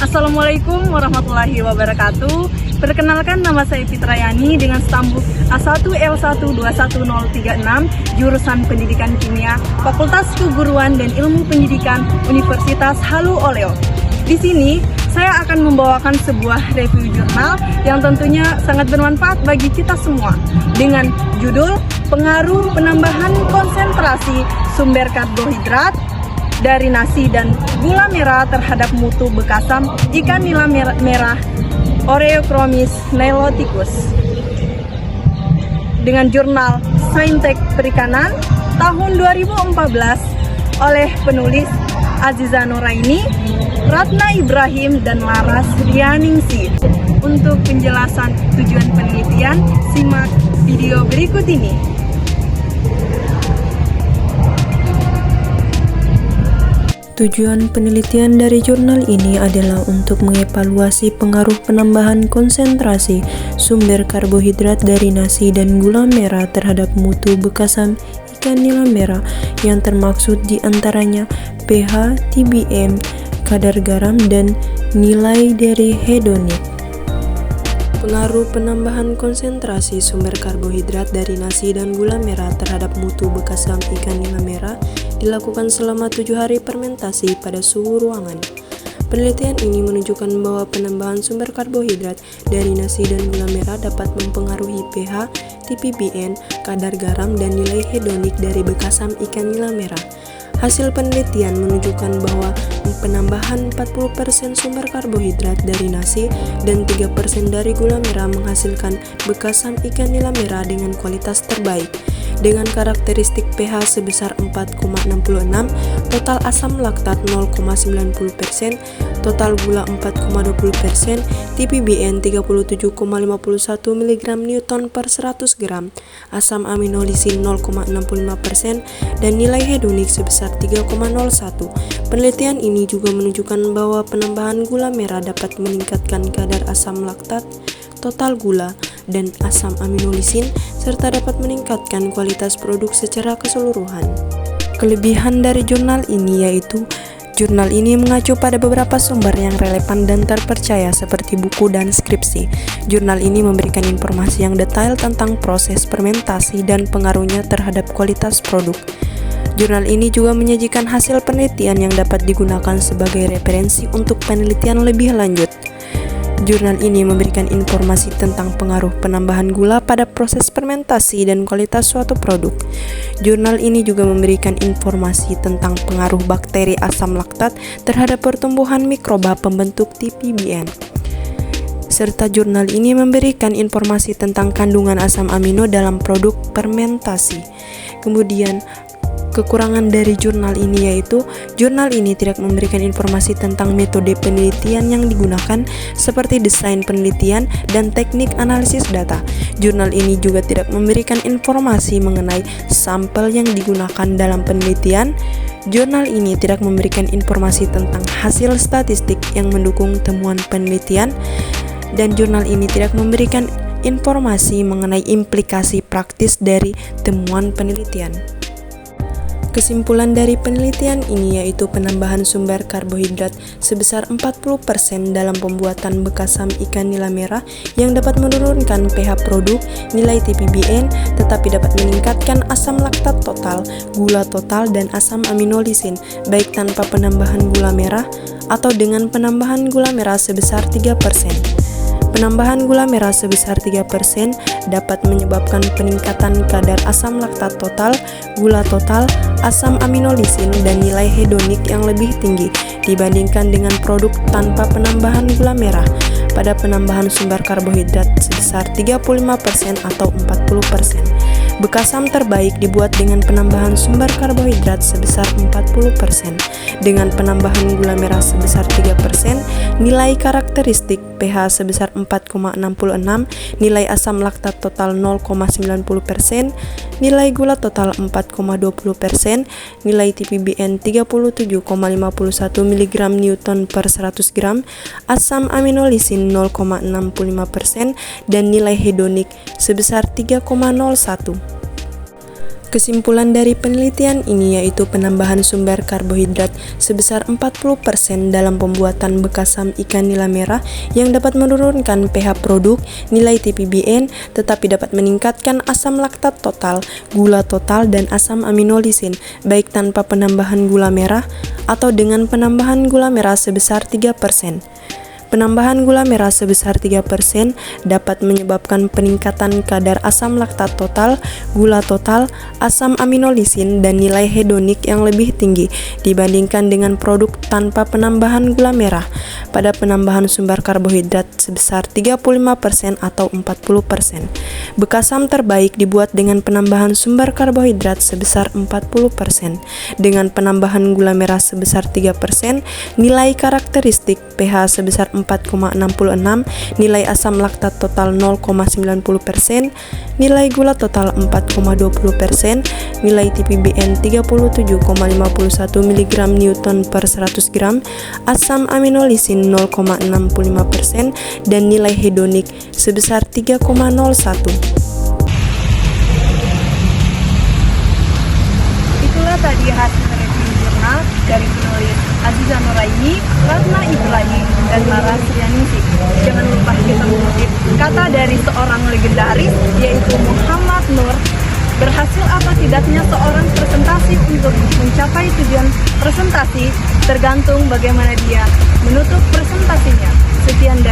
Assalamualaikum warahmatullahi wabarakatuh. Perkenalkan, nama saya Fitrayani dengan stambuk A1L121036, jurusan Pendidikan Kimia, Fakultas Keguruan dan Ilmu Pendidikan, Universitas Halu Oleo. Di sini saya akan membawakan sebuah review jurnal yang tentunya sangat bermanfaat bagi kita semua dengan judul Pengaruh Penambahan Konsentrasi Sumber Karbohidrat dari nasi dan gula merah terhadap mutu bekasam ikan nila merah Oreochromis niloticus dengan jurnal Saintek Perikanan tahun 2014 oleh penulis Aziza Nuraini, Ratna Ibrahim, dan Laras Rianingsi. Untuk penjelasan tujuan penelitian, simak video berikut ini. Tujuan penelitian dari jurnal ini adalah untuk mengevaluasi pengaruh penambahan konsentrasi sumber karbohidrat dari nasi dan gula merah terhadap mutu bekasam ikan nila merah yang termaksud diantaranya pH, TBM, kadar garam, dan nilai dari hedonik. Pengaruh penambahan konsentrasi sumber karbohidrat dari nasi dan gula merah terhadap mutu bekasam ikan nila merah dilakukan selama 7 hari fermentasi pada suhu ruangan. Penelitian ini menunjukkan bahwa penambahan sumber karbohidrat dari nasi dan gula merah dapat mempengaruhi pH, TPBN, kadar garam, dan nilai hedonik dari bekasam ikan nila merah. Hasil penelitian menunjukkan bahwa penambahan 40% sumber karbohidrat dari nasi dan 3% dari gula merah menghasilkan bekasam ikan nila merah dengan kualitas terbaik. Dengan karakteristik pH sebesar 4,66, total asam laktat 0,90%, total gula 4,20%, TPBN 37,51 mg Newton per 100 gram, asam amino lisin 0,65%, dan nilai hedonik sebesar 3,01. Penelitian ini juga menunjukkan bahwa penambahan gula merah dapat meningkatkan kadar asam laktat, total gula, dan asam amino lisin, serta dapat meningkatkan kualitas produk secara keseluruhan. Kelebihan dari jurnal ini yaitu jurnal ini mengacu pada beberapa sumber yang relevan dan terpercaya seperti buku dan skripsi. Jurnal ini memberikan informasi yang detail tentang proses fermentasi dan pengaruhnya terhadap kualitas produk. Jurnal ini juga menyajikan hasil penelitian yang dapat digunakan sebagai referensi untuk penelitian lebih lanjut. Jurnal ini memberikan informasi tentang pengaruh penambahan gula pada proses fermentasi dan kualitas suatu produk. Jurnal ini juga memberikan informasi tentang pengaruh bakteri asam laktat terhadap pertumbuhan mikroba pembentuk TPBN. Serta jurnal ini memberikan informasi tentang kandungan asam amino dalam produk fermentasi. Kemudian, kekurangan dari jurnal ini yaitu jurnal ini tidak memberikan informasi tentang metode penelitian yang digunakan seperti desain penelitian dan teknik analisis data. Jurnal ini juga tidak memberikan informasi mengenai sampel yang digunakan dalam penelitian. Jurnal ini tidak memberikan informasi tentang hasil statistik yang mendukung temuan penelitian, dan jurnal ini tidak memberikan informasi mengenai implikasi praktis dari temuan penelitian. Kesimpulan dari penelitian ini yaitu penambahan sumber karbohidrat sebesar 40% dalam pembuatan bekasam ikan nila merah yang dapat menurunkan pH produk, nilai TPBN, tetapi dapat meningkatkan asam laktat total, gula total, dan asam amino lisin, baik tanpa penambahan gula merah atau dengan penambahan gula merah sebesar 3%. Penambahan gula merah sebesar 3% dapat menyebabkan peningkatan kadar asam laktat total, gula total, asam amino lisin, dan nilai hedonik yang lebih tinggi dibandingkan dengan produk tanpa penambahan gula merah pada penambahan sumber karbohidrat sebesar 35% atau 40%. Bekasam terbaik dibuat dengan penambahan sumber karbohidrat sebesar 40%. Dengan penambahan gula merah sebesar 3%, nilai karakteristik pH sebesar 4,66, nilai asam laktat total 0,90%, nilai gula total 4,20%, nilai TPBN 37,51 mg Newton per 100 gram, asam amino lisin 0,65%, dan nilai hedonik sebesar 3,01. Kesimpulan dari penelitian ini yaitu penambahan sumber karbohidrat sebesar 40% dalam pembuatan bekasam ikan nila merah yang dapat menurunkan pH produk, nilai TPBN, tetapi dapat meningkatkan asam laktat total, gula total, dan asam aminolisin, baik tanpa penambahan gula merah atau dengan penambahan gula merah sebesar 3%. Penambahan gula merah sebesar 3% dapat menyebabkan peningkatan kadar asam laktat total, gula total, asam aminolisin, dan nilai hedonik yang lebih tinggi dibandingkan dengan produk tanpa penambahan gula merah pada penambahan sumber karbohidrat sebesar 35% atau 40%. Bekasam terbaik dibuat dengan penambahan sumber karbohidrat sebesar 40%. Dengan penambahan gula merah sebesar 3%, nilai karakteristik pH sebesar 4,66, nilai asam laktat total 0,90%, nilai gula total 4,20%, nilai TPBN 37,51 mg Newton per 100 gram, asam aminolisin 0,65%, dan nilai hedonik sebesar 3,01. Itulah tadi hasil review jurnal dari penulis Aziza Nuraini, Ratna Ibrahim, dan Mara Srianingsih. Jangan lupa kita mengutip kata dari seorang legendaris yaitu Muhammad Nur. Berhasil apa tidaknya seorang presentasi untuk mencapai tujuan presentasi tergantung bagaimana dia menutup presentasinya. Sekian dari